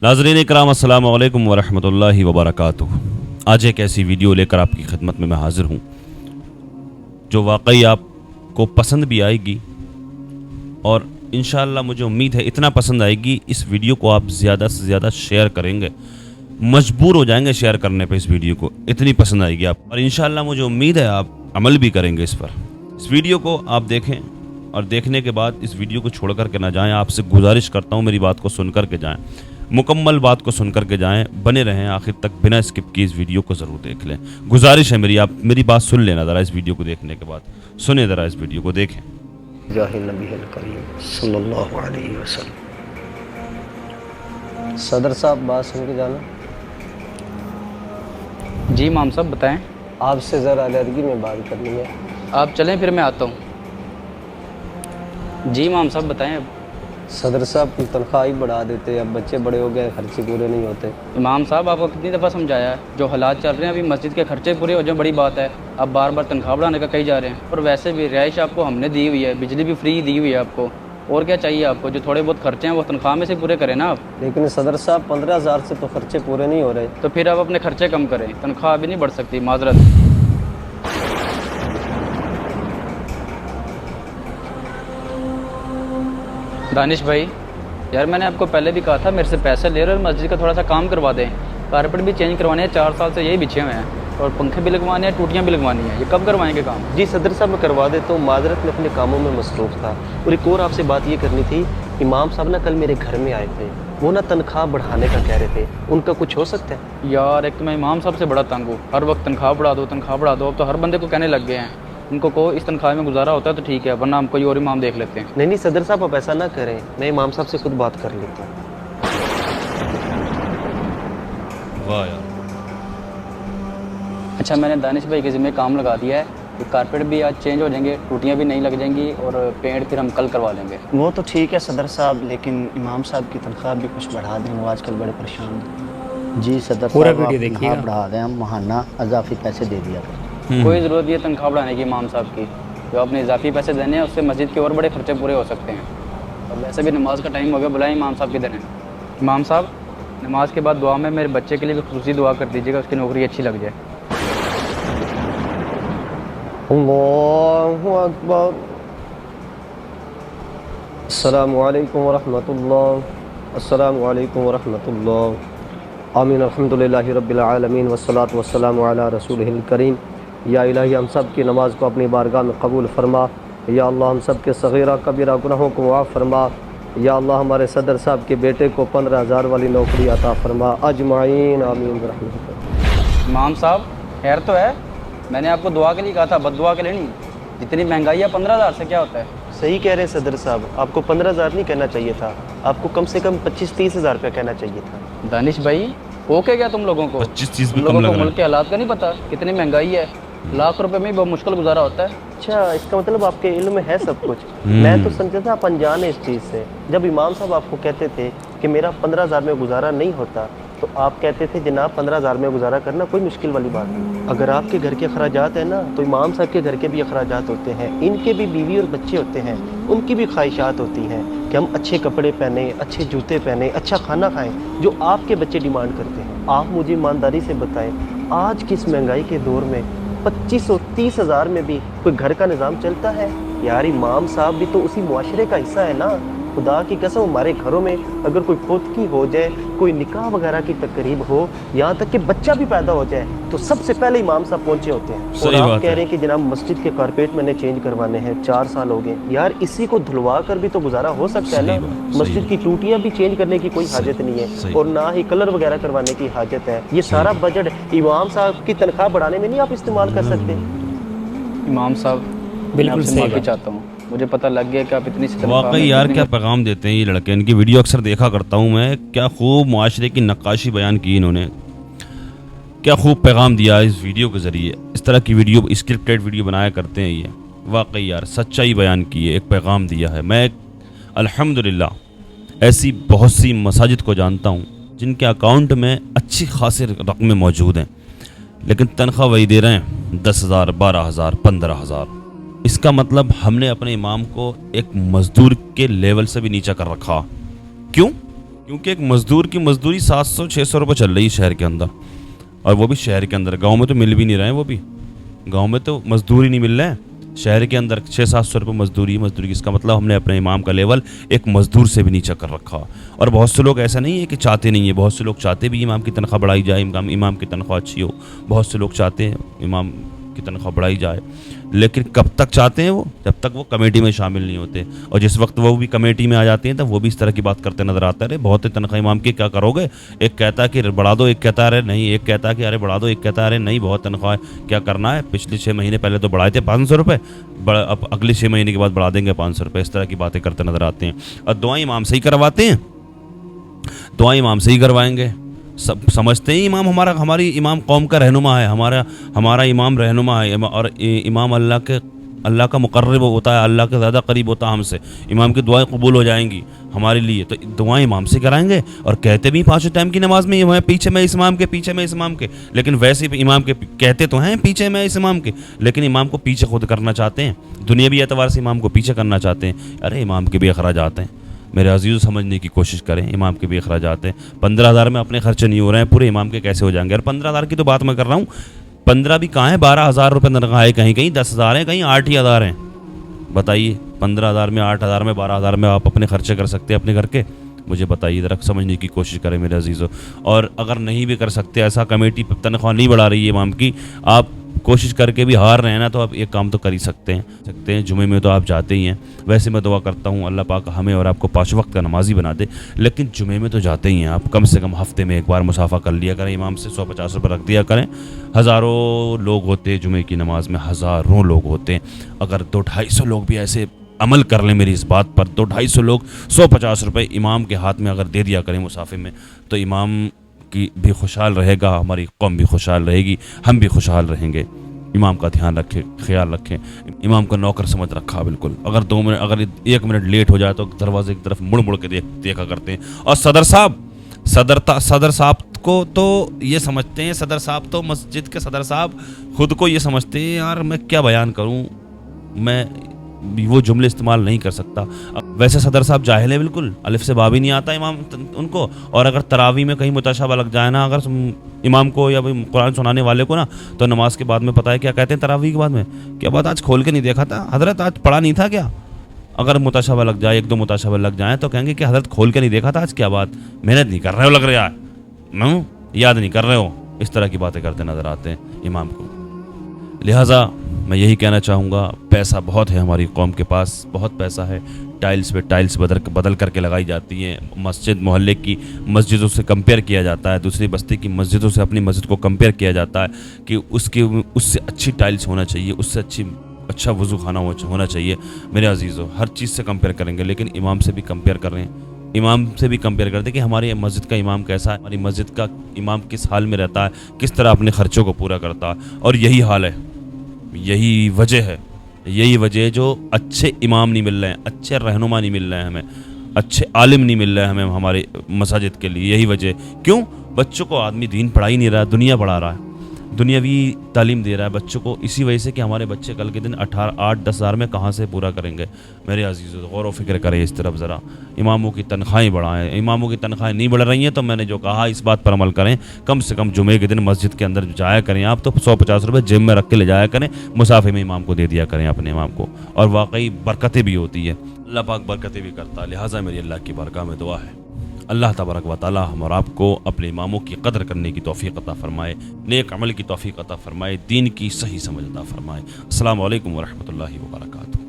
नाज़रीन इकराम अस्सलाम वालेकुम वरहमतुल्लाहि वबरकातुहू। आज एक ऐसी वीडियो लेकर आपकी खिदमत में मैं हाज़िर हूँ जो वाकई आपको पसंद भी आएगी और इंशाअल्लाह मुझे उम्मीद है इतना पसंद आएगी इस वीडियो को आप ज़्यादा से ज़्यादा शेयर करेंगे, मजबूर हो जाएंगे शेयर करने पे इस वीडियो को, इतनी पसंद आएगी आप और इंशाअल्लाह मुझे उम्मीद है आप अमल भी करेंगे इस पर। इस वीडियो को आप देखें और देखने के बाद इस वीडियो को छोड़ कर के ना जाएं। आपसे गुजारिश करता हूँ मेरी बात को सुन कर के जाएं, मुकम्मल बात को सुन कर के जाएं, बने रहें आखिर तक, बिना स्किप किए इस वीडियो को ज़रूर देख लें। गुजारिश है मेरी, आप मेरी बात सुन लेना ज़रा इस वीडियो को देखने के बाद, सुने ज़रा इस वीडियो को, देखें। सदर साहब बात सुन के जाना। जी इमाम साहब बताएं। आपसे ज़रा अलर्जी में बात करनी है। आप चलें फिर मैं आता हूँ। जी इमाम साहब बताएं। अब सदर साहब की तनख्वाह ही बढ़ा देते, अब बच्चे बड़े हो गए, खर्चे पूरे नहीं होते। इमाम साहब आपको कितनी दफ़ा समझाया है, जो हालात चल रहे हैं अभी मस्जिद के खर्चे पूरे हो जाए बड़ी बात है, आप बार बार तनख्वाह बढ़ाने का कही जा रहे हैं। और वैसे भी रिहाइश आपको हमने दी हुई है, बिजली भी फ्री दी हुई है आपको, और क्या चाहिए आपको? जो थोड़े बहुत खर्चे हैं वो तनख्वाह में से पूरे करें ना आप। लेकिन सदर साहब 15,000 से तो खर्चे पूरे नहीं हो रहे। तो फिर आप अपने खर्चे कम करें, तनख्वाह अभी नहीं बढ़ सकती, माजरत। दानिश भाई यार, मैंने आपको पहले भी कहा था मेरे से पैसे ले रहे और मस्जिद का थोड़ा सा काम करवा दें। कारपेट भी चेंज करवाने हैं, 4 साल से यही बिछे हुए हैं, और पंखे भी लगवाने हैं, टूटियाँ भी लगवानी हैं। ये कब करवाएंगे काम? जी सदर साहब मैं करवा देता हूँ, माजरत में अपने कामों में मसरूफ़ था। और एक और आपसे बात ये करनी थी, इमाम साहब ना कल मेरे घर में आए थे, वो ना तनख्वाह बढ़ाने का कह रहे थे, उनका कुछ हो सकता है? यार एक तो मैं इमाम साहब से बड़ा तंग हूँ, हर वक्त तनख्वाह बढ़ा दो तनख्वाह बढ़ा दो। अब तो हर बंदे को कहने लग गए हैं। उनको कहो इस तनख्वाह में गुजारा होता है तो ठीक है, वरना हम कोई और इमाम देख लेते हैं। नहीं सदर साहब आप ऐसा ना करें, मैं इमाम साहब से खुद बात कर लेता हूँ। वाह यार। अच्छा, मैंने दानिश भाई के ज़िम्मे काम लगा दिया है कि कारपेट भी आज चेंज हो जाएंगे, टूटियाँ भी नहीं लग जाएंगी, और पेंट फिर हम कल करवा लेंगे। वो तो ठीक है सदर साहब, लेकिन इमाम साहब की तनख्वाह भी कुछ बढ़ा दें, वो आजकल बड़े परेशान हैं। जी सदर पूरा साहब वीडियो आप देखिएगा। तनख्वाह बढ़ा दें, हम महाना इजाफी पैसे दे दिया करें। कोई ज़रूरत नहीं है तनख्वाह बढ़ाने की इमाम साहब की, जो आपने इजाफी पैसे देने हैं उससे मस्जिद के और बड़े खर्चे पूरे हो सकते हैं। और वैसे भी नमाज का टाइम हो गया, बुलाएं इमाम साहब किधर हैं? इमाम साहब नमाज के बाद दुआ में मेरे बच्चे के लिए भी खुसूसी दुआ कर दीजिएगा, उसकी नौकरी अच्छी लग जाए। अल्लाहु अकबर। अस्सलामु अलैकुम वरहमतुल्लाह। अस्सलामु अलैकुम वरहमतुल्लाह। आमीन। अल्हम्दुलिल्लाहि रब्बिल आलमीन वस्सलातु वस्सलामु अला रसूलिहिल करीम। या इलाही हम सब की नमाज को अपनी बारगाह में कबूल फरमा। या अल्लाह हम सब के सगीरा कबीरा गुनाहों को माफ़ फरमा। या अल्लाह हमारे सदर साहब के बेटे को 15,000 वाली नौकरी अता फरमा। अजमाइन आमीन रहमतुल्लाह। इमाम साहब खैर तो है, मैंने आपको दुआ के लिए कहा था, बद्दुआ के लिए नहीं। जितनी महंगाई है 15,000 से क्या होता है? सही कह रहे हैं सदर साहब, आपको 15,000 नहीं कहना चाहिए था, आपको कम से कम 25-30 हज़ार रुपया कहना चाहिए था। दानिश भाई हो के क्या तुम लोगों को? 25 चीज़ भी तुम कम लोगों लग को रहा मुल्क के हालात का नहीं पता, कितनी महंगाई है। लाख रुपए में ही बहुत मुश्किल गुजारा होता है। अच्छा, इसका मतलब आपके इल्म में है सब कुछ। मैं तो समझता था आप अनजान है इस चीज़ से। जब इमाम साहब आपको कहते थे कि मेरा 15,000 में गुजारा नहीं होता, तो आप कहते थे जनाब 15,000 में गुजारा करना कोई मुश्किल वाली बात नहीं। अगर आपके घर के अखराजात हैं ना, तो इमाम साहब के घर के भी अखराजात होते हैं, इनके भी बीवी और बच्चे होते हैं, उनकी भी ख्वाहिशात होती हैं कि हम अच्छे कपड़े पहने, अच्छे जूते पहने, अच्छा खाना खाएं, जो आपके बच्चे डिमांड करते हैं। आप मुझे ईमानदारी से बताएं, आज की इस महंगाई के दौर में 25 और 30 हज़ार में भी कोई घर का निज़ाम चलता है? यार इमाम साहब भी तो उसी मुआशरे का हिस्सा है ना। खुदा की कसम, हमारे घरों में अगर कोई पोतकी हो जाए, कोई निकाह वगैरह की तकरीब हो, यहाँ तक कि बच्चा भी पैदा हो जाए, तो सबसे पहले इमाम साहब पहुँचे होते हैं। और आप कह रहे हैं कि जनाब मस्जिद के कारपेट मैंने चेंज करवाने हैं, 4 साल हो गए। यार इसी को धुलवा कर भी तो गुजारा हो सकता है ना। मस्जिद की टूटियाँ भी चेंज करने की कोई हाजत नहीं है, और ना ही कलर वगैरह करवाने की हाजत है। ये सारा बजट इमाम साहब की तनख्वाह बढ़ाने में नहीं आप इस्तेमाल कर सकते? इमाम साहब बिल्कुल आपसे सही माफ़ी बात। चाहता हूँ, मुझे पता लग गया कि आप इतनी वाकई यार क्या पैगाम देते हैं ये लड़के, इनकी वीडियो अक्सर देखा करता हूँ मैं, क्या खूब मुआशरे की नक्काशी बयान की इन्होंने, क्या खूब पैगाम दिया इस वीडियो के ज़रिए। इस तरह की वीडियो, स्क्रिप्टेड वीडियो बनाया करते हैं ये। वाकई यार सच्चाई बयान की है, एक पैगाम दिया है। मैं अल्हम्दुलिल्लाह ऐसी बहुत सी मसाजिद को जानता हूँ जिनके अकाउंट में अच्छी खासी रकमें मौजूद हैं, लेकिन तनख्वाह वही दे रहे हैं 10,000, 12,000, 15,000। इसका मतलब हमने अपने इमाम को एक मजदूर के लेवल से भी नीचा कर रखा। क्यों? کیونکہ ایک مزدور کی مزدوری 700-600 روپے چل رہی ہے شہر کے اندر, اور وہ بھی شہر کے اندر. گاؤں میں تو مل بھی نہیں رہے ہیں, وہ بھی گاؤں میں تو مزدور ہی نہیں مل رہے ہیں. شہر کے اندر 600-700 روپے مزدوری. اس کا مطلب ہم نے اپنے امام کا لیول ایک مزدور سے بھی نیچا کر رکھا. اور بہت سے لوگ ایسا نہیں ہے کہ چاہتے نہیں ہیں, بہت سے لوگ چاہتے بھی امام کی تنخواہ بڑھائی جائے, امام کی تنخواہ اچھی ہو. بہت سے لوگ چاہتے ہیں امام کی تنخواہ بڑھائی جائے, لیکن کب تک چاہتے ہیں وہ؟ جب تک وہ کمیٹی میں شامل نہیں ہوتے. اور جس وقت وہ بھی کمیٹی میں آ جاتے ہیں تب وہ بھی اس طرح کی بات کرتے نظر آتا ہے, بہت تنخواہ امام کی, کیا کرو گے؟ ایک کہتا ہے کہ بڑھا دو, ایک کہتا ہے نہیں, ایک کہتا ہے کہ ارے بڑھا دو, ایک کہتا ہے نہیں بہت تنخواہ ہے, کیا کرنا ہے؟ پچھلے 6 مہینے پہلے تو بڑھائے تھے 500 روپے, اب اگلے 6 مہینے کے بعد بڑھا دیں گے 500 روپے. اس طرح کی باتیں کرتے نظر آتے ہیں. اور دعائیں امام سے ہی کرواتے ہیں, دعائیں امام سے ہی کروائیں گے. سب سمجھتے ہیں امام ہماری امام قوم کا رہنما ہے, ہمارا امام رہنما ہے, اور امام اللہ کا مقرب ہوتا ہے, اللہ کے زیادہ قریب ہوتا ہے ہم سے. امام کی دعائیں قبول ہو جائیں گی ہمارے لیے, تو دعائیں امام سے کرائیں گے. اور کہتے بھی 5 ٹائم کی نماز میں پیچھے میں اس امام کے, پیچھے میں اس امام کے, لیکن ویسے بھی امام کے کہتے تو ہیں پیچھے میں اس امام کے, لیکن امام کو پیچھے خود کرنا چاہتے ہیں, دنیاوی اعتبار سے امام کو پیچھے کرنا چاہتے ہیں. ارے امام کے بھی اخراجات ہیں میرے عزیزو, سمجھنے کی کوشش کریں. امام کے بھی اخراجات ہیں. 15,000 میں اپنے خرچے نہیں ہو رہے ہیں, پورے امام کے کیسے ہو جائیں گے؟ اور 15,000 کی تو بات میں کر رہا ہوں, 15 بھی کہاں ہے, 12,000 روپے تنخواہ ہے, کہیں 10,000 ہیں, کہیں 8,000 ہیں. بتائیے 15,000 میں, 8,000 میں, 12,000 میں آپ اپنے خرچے کر سکتے ہیں اپنے گھر کے؟ مجھے بتائیے ذرا, سمجھنے کی کوشش کریں میرے عزیزو. اور اگر نہیں بھی کر سکتے, ایسا کمیٹی تنخواہ نہیں بڑھا رہی ہے امام کی, آپ کوشش کر کے بھی ہار رہے ہیں نا, تو آپ ایک کام تو کر ہی سکتے ہیں. جمعے میں تو آپ جاتے ہی ہیں. ویسے میں دعا کرتا ہوں اللہ پاک ہمیں اور آپ کو 5 وقت کا نمازی بنا دے, لیکن جمعے میں تو جاتے ہی ہیں آپ. کم سے کم ہفتے میں ایک بار مسافہ کر لیا کریں امام سے, 150 روپے رکھ دیا کریں. ہزاروں لوگ ہوتے ہیں جمعے کی نماز میں, ہزاروں لوگ ہوتے ہیں. اگر 200-250 لوگ بھی ایسے عمل کر لیں میری اس بات پر, 200-250 لوگ 150 روپے امام کے ہاتھ میں اگر دے دیا کریں مسافے میں, تو امام کی بھی خوشحال رہے گا, ہماری قوم بھی خوشحال رہے گی, ہم بھی خوشحال رہیں گے. امام کا دھیان رکھیں, خیال رکھیں. امام کو نوکر سمجھ رکھا بالکل. اگر 2 منٹ, اگر 1 منٹ لیٹ ہو جائے تو دروازے کی طرف مڑ کے دیکھا کرتے ہیں. اور صدر صاحب کو تو یہ سمجھتے ہیں, صدر صاحب تو مسجد کے صدر صاحب خود کو یہ سمجھتے ہیں یار میں کیا بیان کروں, میں وہ جملے استعمال نہیں کر سکتا. ویسے صدر صاحب جاہل ہیں بالکل, الف سے با بھی نہیں آتا امام ان کو. اور اگر تراویح میں کہیں متشابہ لگ جائے نا اگر امام کو یا قرآن سنانے والے کو نا, تو نماز کے بعد میں پتہ ہے کیا کہتے ہیں تراویح کے بعد میں, کیا بات آج کھول کے نہیں دیکھا تھا حضرت, آج پڑھا نہیں تھا کیا؟ اگر متشابہ لگ جائے, 1-2 متشابہ لگ جائیں, تو کہیں گے کہ حضرت کھول کے نہیں دیکھا تھا آج, کیا بات محنت نہیں کر رہے ہو, لگ رہا ہے یاد نہیں کر رہے ہو. اس طرح کی باتیں کرتے نظر آتے ہیں امام کو. لہٰذا میں یہی کہنا چاہوں گا, پیسہ بہت ہے ہماری قوم کے پاس, بہت پیسہ ہے. ٹائلز پہ ٹائلز بدل کر کے لگائی جاتی ہیں. مسجد محلے کی مسجدوں سے کمپیئر کیا جاتا ہے, دوسری بستی کی مسجدوں سے اپنی مسجد کو کمپیئر کیا جاتا ہے کہ اس سے اچھی ٹائلز ہونا چاہیے, اس سے اچھا وضو خانہ ہونا چاہیے. میرے عزیزو, ہر چیز سے کمپیئر کریں گے, لیکن امام سے بھی کمپیئر کر رہے ہیں. امام سے بھی کمپیئر کرتے کہ ہماری مسجد کا امام کیسا ہے, ہماری مسجد کا امام کس حال میں رہتا ہے, کس طرح اپنے خرچوں کو پورا کرتا ہے. اور یہی حال ہے, یہی وجہ ہے جو اچھے امام نہیں مل رہے ہیں, اچھے رہنما نہیں مل رہے ہیں ہمیں, اچھے عالم نہیں مل رہے ہیں ہمیں ہمارے مساجد کے لیے. یہی وجہ. کیوں؟ بچوں کو آدمی دین پڑھا ہی نہیں رہا, دنیا پڑھا رہا ہے, دنیاوی تعلیم دے رہا ہے بچوں کو. اسی وجہ سے کہ ہمارے بچے کل کے دن 8-10 ہزار میں کہاں سے پورا کریں گے. میرے عزیزو, غور و فکر کریں اس طرف ذرا. اماموں کی تنخواہیں بڑھائیں. اماموں کی تنخواہیں نہیں بڑھ رہی ہیں تو میں نے جو کہا اس بات پر عمل کریں. کم سے کم جمعے کے دن مسجد کے اندر جایا کریں آپ, تو 150 روپے جیب میں رکھ کے لے جایا کریں, مسافے میں امام کو دے دیا کریں اپنے امام کو. اور واقعی برکتیں بھی ہوتی ہے, اللہ پاک برکتیں بھی کرتا ہے. لہٰذا میری اللہ کی بارگاہ میں دعا ہے, اللہ تبارک و تعالی ہم اور آپ کو اپنے اماموں کی قدر کرنے کی توفیق عطا فرمائے, نیک عمل کی توفیق عطا فرمائے, دین کی صحیح سمجھ عطا فرمائے. السلام علیکم ورحمۃ اللہ وبرکاتہ.